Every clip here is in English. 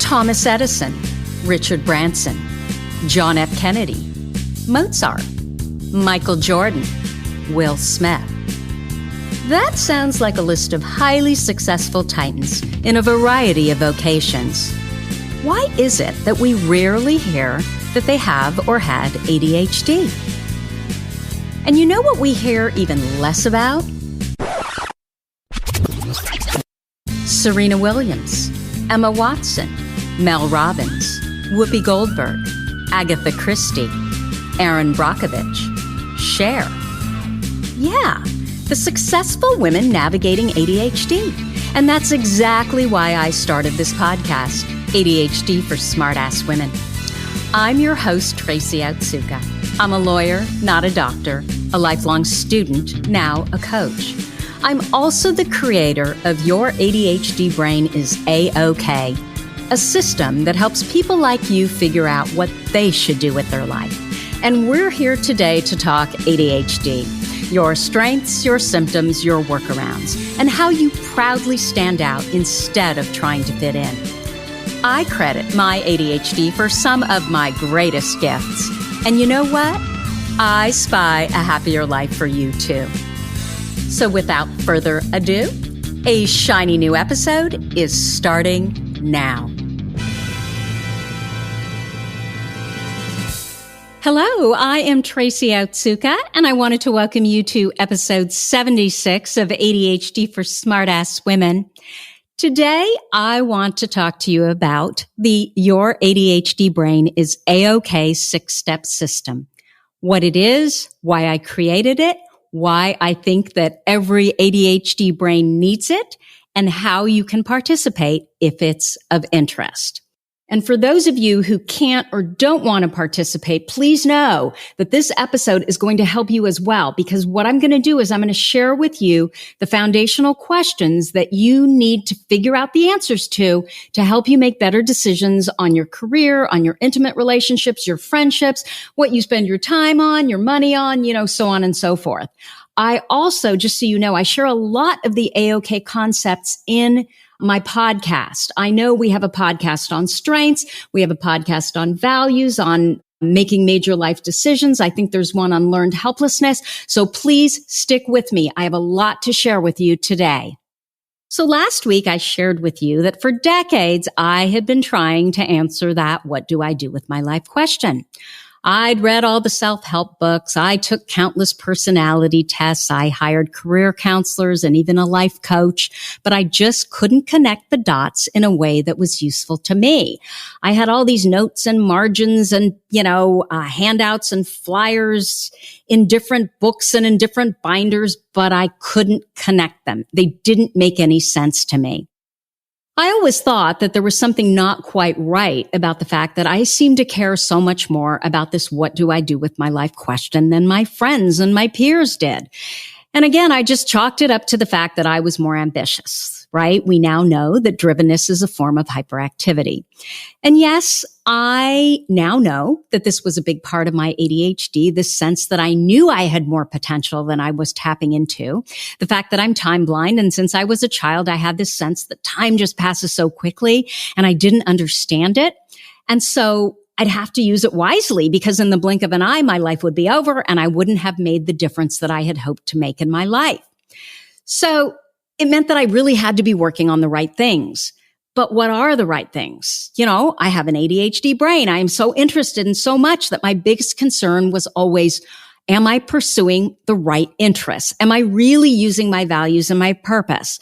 Thomas Edison, Richard Branson, John F. Kennedy, Mozart, Michael Jordan, Will Smith. That sounds like a list of highly successful titans in a variety of vocations. Why is it that we rarely hear that they have or had ADHD? And you know what we hear even less about? Serena Williams, Emma Watson, Mel Robbins, Whoopi Goldberg, Agatha Christie, Erin Brockovich, Cher. Yeah, the successful women navigating ADHD. And that's exactly why I started this podcast, ADHD for Smartass Women. I'm your host, Tracy Otsuka. I'm a lawyer, not a doctor, a lifelong student, now a coach. I'm also the creator of Your ADHD Brain is A-OK, a system that helps people like you figure out what they should do with their life. And we're here today to talk ADHD, your strengths, your symptoms, your workarounds, and how you proudly stand out instead of trying to fit in. I credit my ADHD for some of my greatest gifts. And you know what? I spy a happier life for you too. So without further ado, a shiny new episode is starting now. Hello, I am Tracy Otsuka, and I wanted to welcome you to episode 76 of ADHD for Smartass Women. Today, I want to talk to you about the Your ADHD Brain is A-OK 6-step system. What it is, why I created it, why I think that every ADHD brain needs it, and how you can participate if it's of interest. And for those of you who can't or don't want to participate, please know that this episode is going to help you as well, because what I'm going to do is I'm going to share with you the foundational questions that you need to figure out the answers to help you make better decisions on your career, on your intimate relationships, your friendships, what you spend your time on, your money on, so on and so forth. I also, just so you know, I share a lot of the A-OK concepts in my podcast. I know we have a podcast on strengths. We have a podcast on values, on making major life decisions. I think there's one on learned helplessness. So please stick with me. I have a lot to share with you today. So last week I shared with you that for decades I had been trying to answer that what do I do with my life question. I'd read all the self-help books. I took countless personality tests. I hired career counselors and even a life coach, but I just couldn't connect the dots in a way that was useful to me. I had all these notes and margins and, handouts and flyers in different books and in different binders, but I couldn't connect them. They didn't make any sense to me. I always thought that there was something not quite right about the fact that I seemed to care so much more about this what do I do with my life question than my friends and my peers did. And again, I just chalked it up to the fact that I was more ambitious, right? We now know that drivenness is a form of hyperactivity. And yes, I now know that this was a big part of my ADHD, this sense that I knew I had more potential than I was tapping into, the fact that I'm time blind. And since I was a child, I had this sense that time just passes so quickly and I didn't understand it. And so I'd have to use it wisely because in the blink of an eye, my life would be over and I wouldn't have made the difference that I had hoped to make in my life. So it meant that I really had to be working on the right things. But what are the right things? I have an ADHD brain. I am so interested in so much that my biggest concern was always, am I pursuing the right interests? Am I really using my values and my purpose?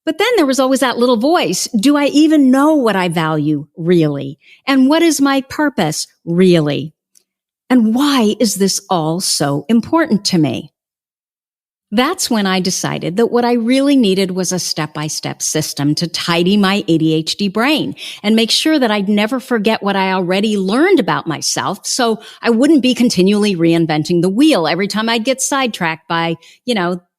But then there was always that little voice. Do I even know what I value really? And what is my purpose really? And why is this all so important to me? That's when I decided that what I really needed was a step-by-step system to tidy my ADHD brain and make sure that I'd never forget what I already learned about myself so I wouldn't be continually reinventing the wheel every time I'd get sidetracked by,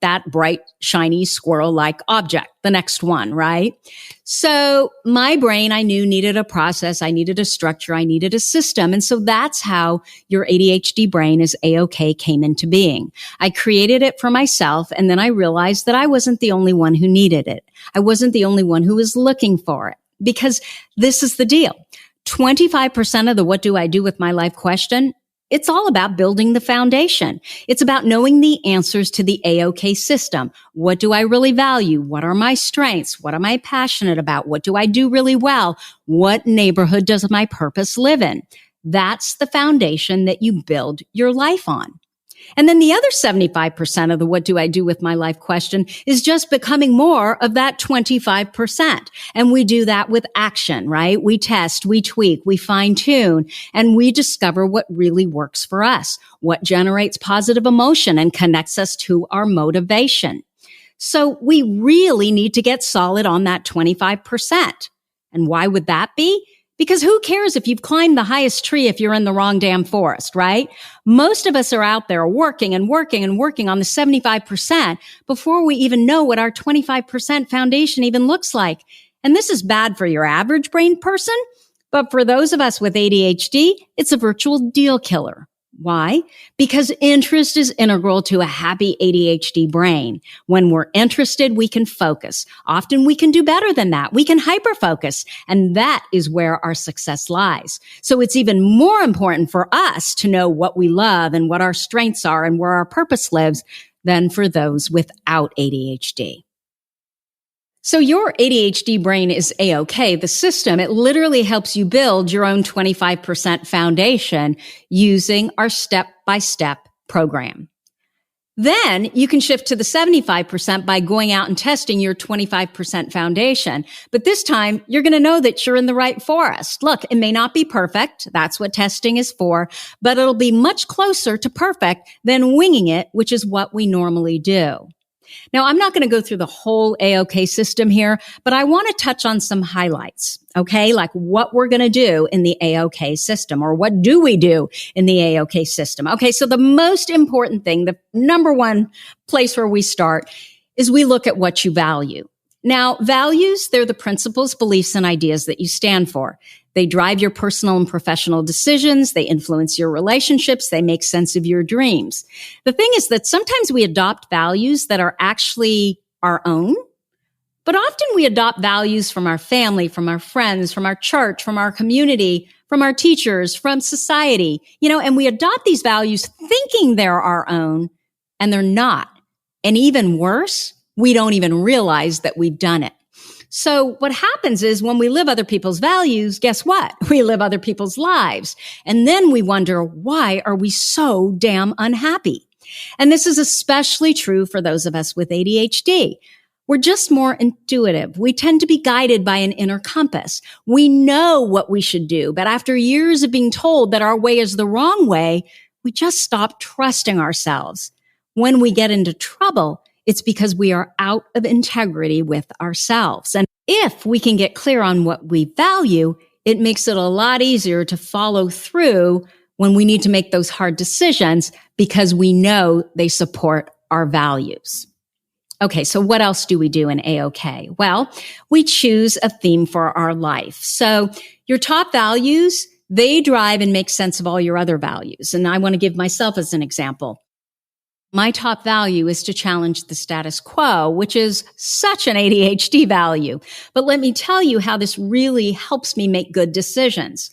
that bright, shiny squirrel-like object, the next one, right? So my brain, I knew, needed a process. I needed a structure. I needed a system. And so that's how Your ADHD Brain is A-OK came into being. I created it for myself, and then I realized that I wasn't the only one who needed it. I wasn't the only one who was looking for it. Because this is the deal. 25% of the what do I do with my life question, it's all about building the foundation. It's about knowing the answers to the AOK system. What do I really value? What are my strengths? What am I passionate about? What do I do really well? What neighborhood does my purpose live in? That's the foundation that you build your life on. And then the other 75% of the what do I do with my life question is just becoming more of that 25%. And we do that with action, right? We test, we tweak, we fine tune, and we discover what really works for us, what generates positive emotion and connects us to our motivation. So we really need to get solid on that 25%. And why would that be? Because who cares if you've climbed the highest tree if you're in the wrong damn forest, right? Most of us are out there working and working and working on the 75% before we even know what our 25% foundation even looks like. And this is bad for your average brain person, but for those of us with ADHD, it's a virtual deal killer. Why? Because interest is integral to a happy ADHD brain. When we're interested, we can focus. Often we can do better than that. We can hyper-focus, and that is where our success lies. So it's even more important for us to know what we love and what our strengths are and where our purpose lives than for those without ADHD. So your ADHD brain is A-OK. The system, it literally helps you build your own 25% foundation using our step-by-step program. Then you can shift to the 75% by going out and testing your 25% foundation. But this time, you're going to know that you're in the right forest. Look, it may not be perfect. That's what testing is for. But it'll be much closer to perfect than winging it, which is what we normally do. Now, I'm not going to go through the whole AOK system here, but I want to touch on some highlights, okay? Like what we're going to do in the AOK system, or what do we do in the AOK system? Okay, so the most important thing, the number one place where we start is we look at what you value. Now, values, they're the principles, beliefs, and ideas that you stand for. They drive your personal and professional decisions. They influence your relationships. They make sense of your dreams. The thing is that sometimes we adopt values that are actually our own, but often we adopt values from our family, from our friends, from our church, from our community, from our teachers, from society, and we adopt these values thinking they're our own, and they're not. And even worse, we don't even realize that we've done it. So what happens is when we live other people's values, guess what? We live other people's lives. And then we wonder, why are we so damn unhappy? And this is especially true for those of us with ADHD. We're just more intuitive. We tend to be guided by an inner compass. We know what we should do, but after years of being told that our way is the wrong way, we just stop trusting ourselves. When we get into trouble, it's because we are out of integrity with ourselves. And if we can get clear on what we value, it makes it a lot easier to follow through when we need to make those hard decisions because we know they support our values. Okay, so what else do we do in AOK? Well, we choose a theme for our life. So your top values, they drive and make sense of all your other values. And I want to give myself as an example. My top value is to challenge the status quo, which is such an ADHD value. But let me tell you how this really helps me make good decisions.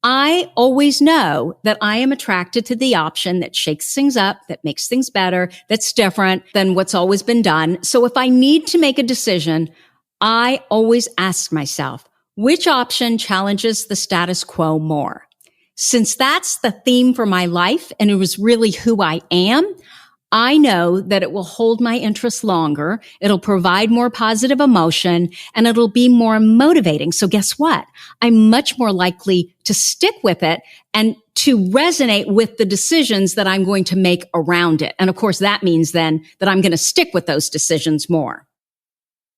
I always know that I am attracted to the option that shakes things up, that makes things better, that's different than what's always been done. So if I need to make a decision, I always ask myself, which option challenges the status quo more? Since that's the theme for my life and it was really who I am, I know that it will hold my interest longer, it'll provide more positive emotion, and it'll be more motivating. So guess what? I'm much more likely to stick with it and to resonate with the decisions that I'm going to make around it. And of course, that means then that I'm going to stick with those decisions more.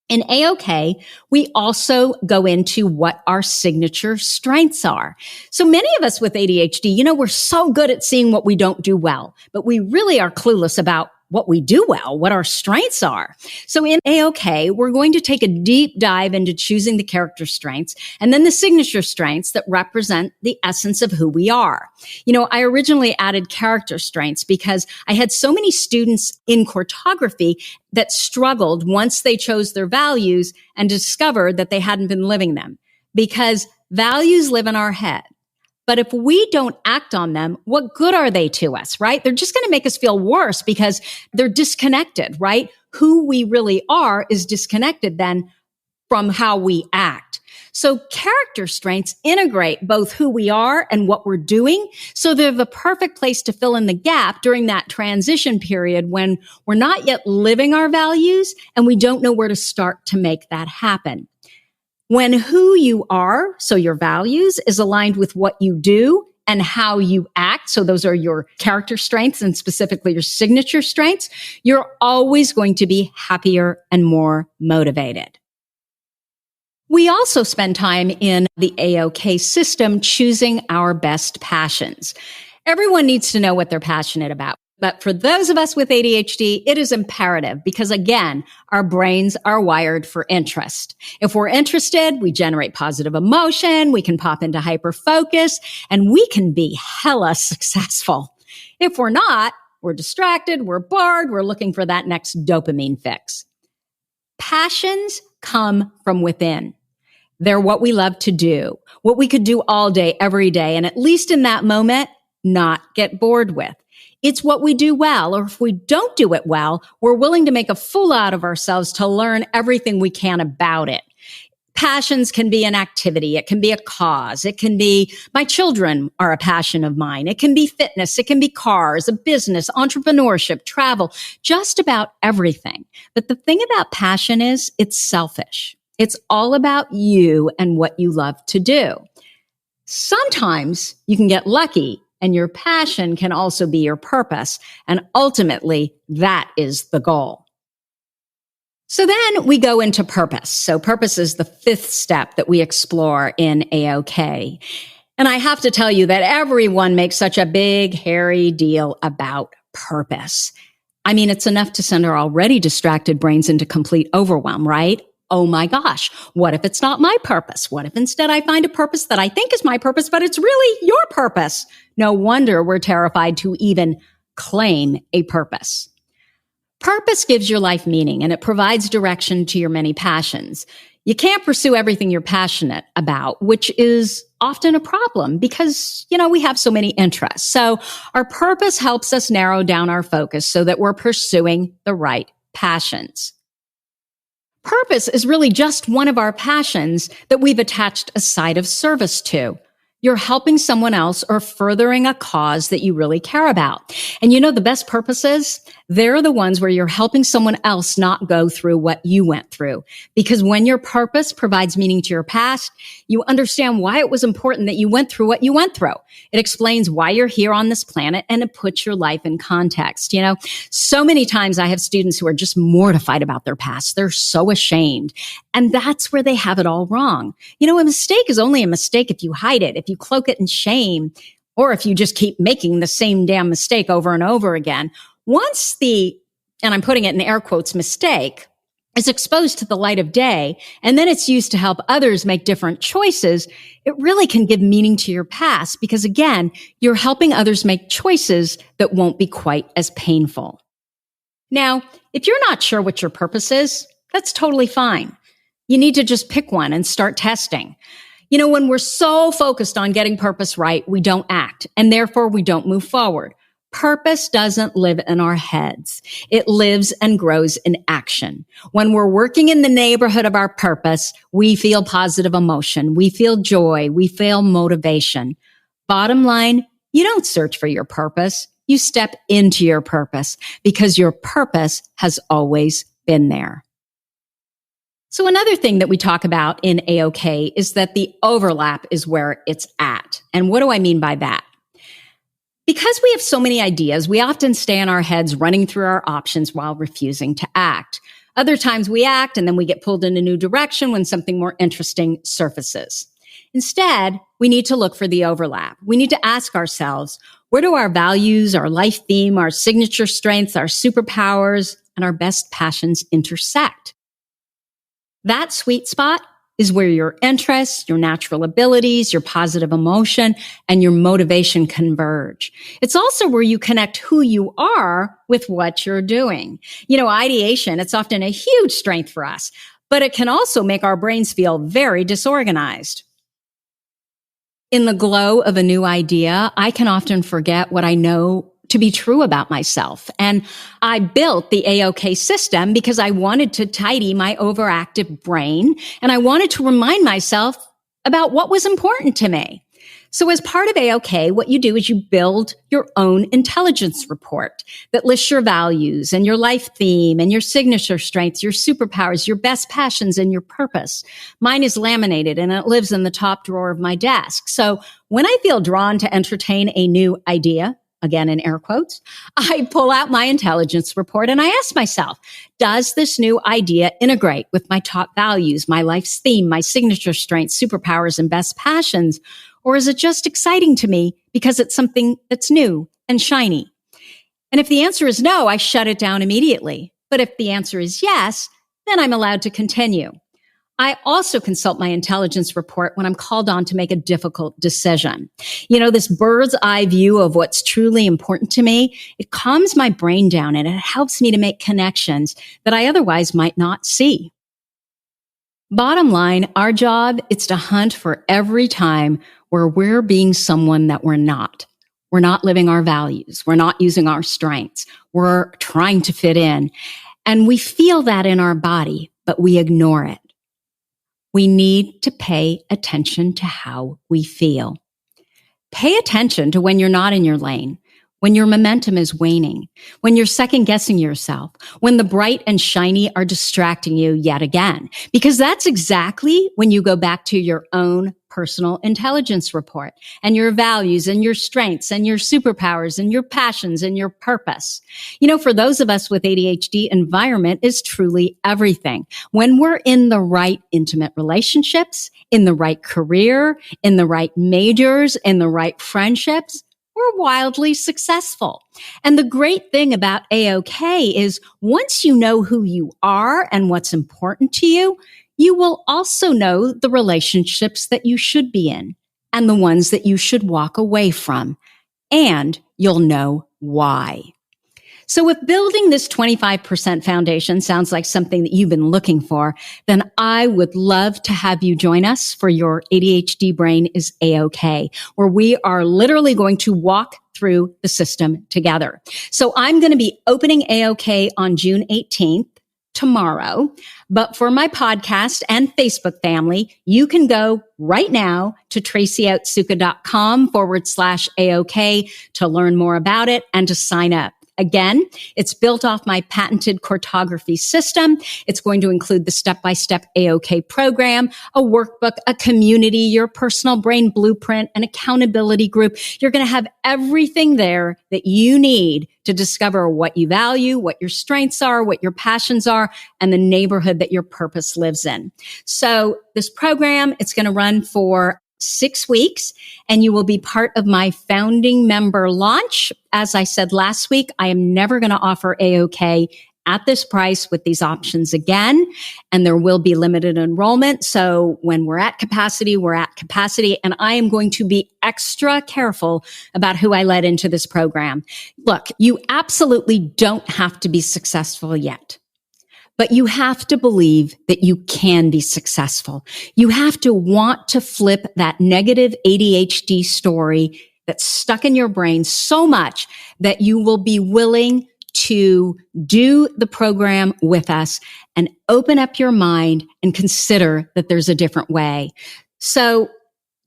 In AOK, we also go into what our signature strengths are. So many of us with ADHD, we're so good at seeing what we don't do well, but we really are clueless about what we do well, what our strengths are. So in AOK, we're going to take a deep dive into choosing the character strengths and then the signature strengths that represent the essence of who we are. I originally added character strengths because I had so many students in cartography that struggled once they chose their values and discovered that they hadn't been living them. because values live in our head. But if we don't act on them, what good are they to us, right? They're just going to make us feel worse because they're disconnected, right? Who we really are is disconnected then from how we act. So character strengths integrate both who we are and what we're doing. So they're the perfect place to fill in the gap during that transition period when we're not yet living our values and we don't know where to start to make that happen. When who you are, so your values, is aligned with what you do and how you act, so those are your character strengths and specifically your signature strengths, you're always going to be happier and more motivated. We also spend time in the AOK system choosing our best passions. Everyone needs to know what they're passionate about. But for those of us with ADHD, it is imperative because, again, our brains are wired for interest. If we're interested, we generate positive emotion, we can pop into hyperfocus, and we can be hella successful. If we're not, we're distracted, we're bored, we're looking for that next dopamine fix. Passions come from within. They're what we love to do, what we could do all day, every day, and at least in that moment, not get bored with. It's what we do well, or if we don't do it well, we're willing to make a fool out of ourselves to learn everything we can about it. Passions can be an activity. It can be a cause. It can be, my children are a passion of mine. It can be fitness. It can be cars, a business, entrepreneurship, travel, just about everything. But the thing about passion is it's selfish. It's all about you and what you love to do. Sometimes you can get lucky and your passion can also be your purpose. And ultimately, that is the goal. So then we go into purpose. So purpose is the fifth step that we explore in AOK. And I have to tell you that everyone makes such a big, hairy deal about purpose. I mean, it's enough to send our already distracted brains into complete overwhelm, right? Oh my gosh, what if it's not my purpose? What if instead I find a purpose that I think is my purpose, but it's really your purpose? No wonder we're terrified to even claim a purpose. Purpose gives your life meaning and it provides direction to your many passions. You can't pursue everything you're passionate about, which is often a problem because, we have so many interests. So our purpose helps us narrow down our focus so that we're pursuing the right passions. Purpose is really just one of our passions that we've attached a side of service to. You're helping someone else or furthering a cause that you really care about. And the best purposes, they're the ones where you're helping someone else not go through what you went through. Because when your purpose provides meaning to your past, you understand why it was important that you went through what you went through. It explains why you're here on this planet and it puts your life in context. So many times I have students who are just mortified about their past. They're so ashamed. And that's where they have it all wrong. A mistake is only a mistake if you hide it, if you cloak it in shame, or if you just keep making the same damn mistake over and over again. Once and I'm putting it in air quotes, mistake is exposed to the light of day, and then it's used to help others make different choices, it really can give meaning to your past because, again, you're helping others make choices that won't be quite as painful. Now, if you're not sure what your purpose is, that's totally fine. You need to just pick one and start testing. When we're so focused on getting purpose right, we don't act, and therefore we don't move forward. Purpose doesn't live in our heads. It lives and grows in action. When we're working in the neighborhood of our purpose, we feel positive emotion. We feel joy. We feel motivation. Bottom line, you don't search for your purpose. You step into your purpose because your purpose has always been there. So another thing that we talk about in AOK is that the overlap is where it's at. And what do I mean by that? Because we have so many ideas, we often stay in our heads running through our options while refusing to act. Other times we act and then we get pulled in a new direction when something more interesting surfaces. Instead, we need to look for the overlap. We need to ask ourselves, where do our values, our life theme, our signature strengths, our superpowers, and our best passions intersect? That sweet spot is where your interests, your natural abilities, your positive emotion, and your motivation converge. It's also where you connect who you are with what you're doing. Ideation, it's often a huge strength for us. but it can also make our brains feel very disorganized. In the glow of a new idea, I can often forget what I know to be true about myself. And I built the AOK system because I wanted to tidy my overactive brain, and I wanted to remind myself about what was important to me. So as part of AOK, what you do is you build your own intelligence report that lists your values and your life theme and your signature strengths, your superpowers, your best passions, and your purpose. Mine is laminated and it lives in the top drawer of my desk. So when I feel drawn to entertain a new idea, again in air quotes, I pull out my intelligence report and I ask myself, does this new idea integrate with my top values, my life's theme, my signature strengths, superpowers, and best passions? Or is it just exciting to me because it's something that's new and shiny? And if the answer is no, I shut it down immediately. But if the answer is yes, then I'm allowed to continue. I also consult my intelligence report when I'm called on to make a difficult decision. This bird's eye view of what's truly important to me, it calms my brain down and it helps me to make connections that I otherwise might not see. Bottom line, our job is to hunt for every time where we're being someone that we're not. We're not living our values. We're not using our strengths. We're trying to fit in. And we feel that in our body, but we ignore it. We need to pay attention to how we feel. Pay attention to when you're not in your lane, when your momentum is waning, when you're second guessing yourself, when the bright and shiny are distracting you yet again, because that's exactly when you go back to your own personal intelligence report and your values and your strengths and your superpowers and your passions and your purpose. For those of us with ADHD, environment is truly everything. When we're in the right intimate relationships, in the right career, in the right majors, in the right friendships, we're wildly successful. And the great thing about AOK is once you know who you are and what's important to you, you will also know the relationships that you should be in and the ones that you should walk away from. And you'll know why. So if building this 25% foundation sounds like something that you've been looking for, then I would love to have you join us for Your ADHD Brain is A-OK, where we are literally going to walk through the system together. So I'm going to be opening A-OK on June 18th, tomorrow. But for my podcast and Facebook family, you can go right now to tracyotsuka.com/AOK to learn more about it and to sign up. Again, it's built off my patented cartography system. It's going to include the step-by-step AOK program, a workbook, a community, your personal brain blueprint, an accountability group. You're going to have everything there that you need to discover what you value, what your strengths are, what your passions are, and the neighborhood that your purpose lives in. So this program, it's going to run for 6 weeks, and you will be part of my founding member launch. As I said last week, I am never going to offer AOK at this price with these options again, and there will be limited enrollment. So when we're at capacity, and I am going to be extra careful about who I let into this program. Look, you absolutely don't have to be successful yet. But you have to believe that you can be successful. You have to want to flip that negative ADHD story that's stuck in your brain so much that you will be willing to do the program with us and open up your mind and consider that there's a different way. So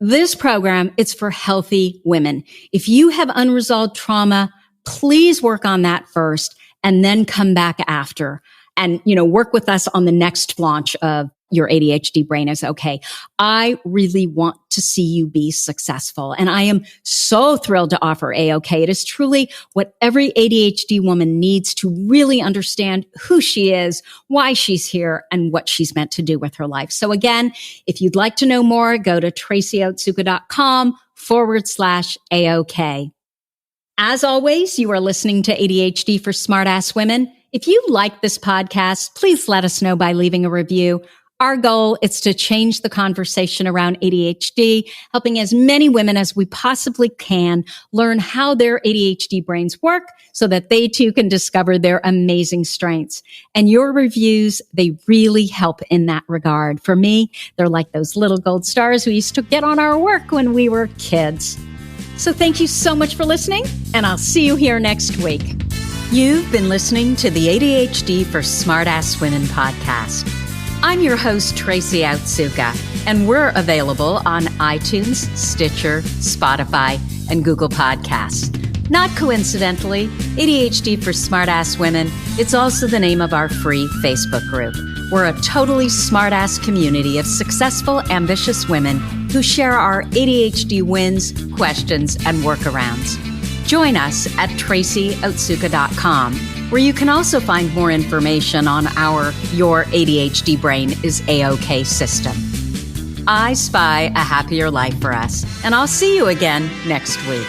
this program, it's for healthy women. If you have unresolved trauma, please work on that first and then come back after. And, work with us on the next launch of Your ADHD Brain is OK. I really want to see you be successful. And I am so thrilled to offer AOK. It is truly what every ADHD woman needs to really understand who she is, why she's here, and what she's meant to do with her life. So again, if you'd like to know more, go to tracyotsuka.com/AOK. As always, you are listening to ADHD for Smartass Women. If you like this podcast, please let us know by leaving a review. Our goal is to change the conversation around ADHD, helping as many women as we possibly can learn how their ADHD brains work so that they too can discover their amazing strengths. And your reviews, they really help in that regard. For me, they're like those little gold stars we used to get on our work when we were kids. So thank you so much for listening, and I'll see you here next week. You've been listening to the ADHD for Smartass Women podcast. I'm your host, Tracy Outsuka, and we're available on iTunes, Stitcher, Spotify, and Google Podcasts. Not coincidentally, ADHD for Smartass Women, it's also the name of our free Facebook group. We're a totally smartass community of successful, ambitious women who share our ADHD wins, questions, and workarounds. Join us at tracyoutsuka.com, where you can also find more information on our Your ADHD Brain is A-OK system. I spy a happier life for us, and I'll see you again next week.